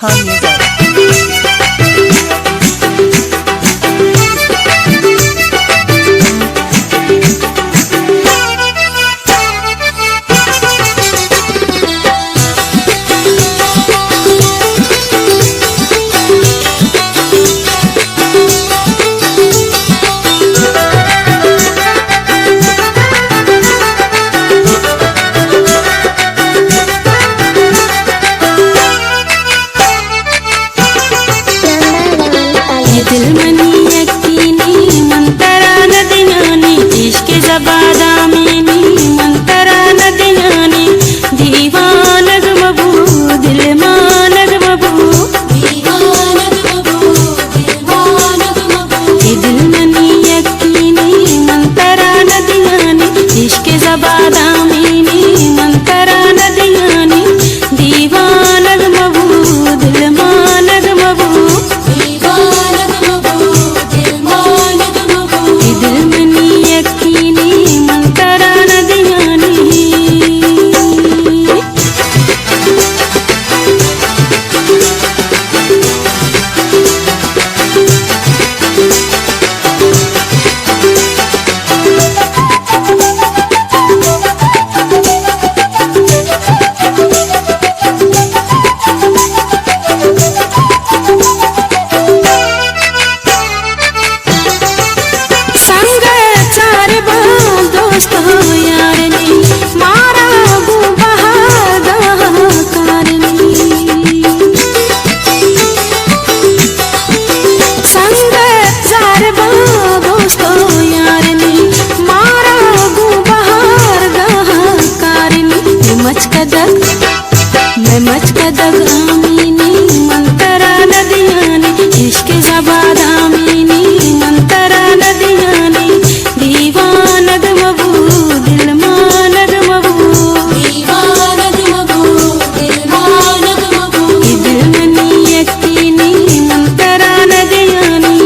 Khan Music. दिल मनी यकीनी मंतरा नदियानी इश्क ज़बादामिनी मंतरा नदियानी दीवानग मबू दिल मानग मबू दिल मनी यकीनी मंतरा नदियानी इश्क ज़बादामिनी मंतरा नदियानी दीवानग मबू दिल मानग मबू मैं मच कदग आमीनी मंतरा नदियानी इश्क ज़बादामिनी मंतरा नदियानी दीवानग मबू दिल मानग मबू दिल मनी यकीनी मंतरा नदियानी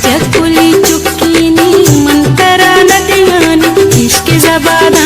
चकुली चुक्कीनी मंतरा नदियानी इश्क ज़बादामिनी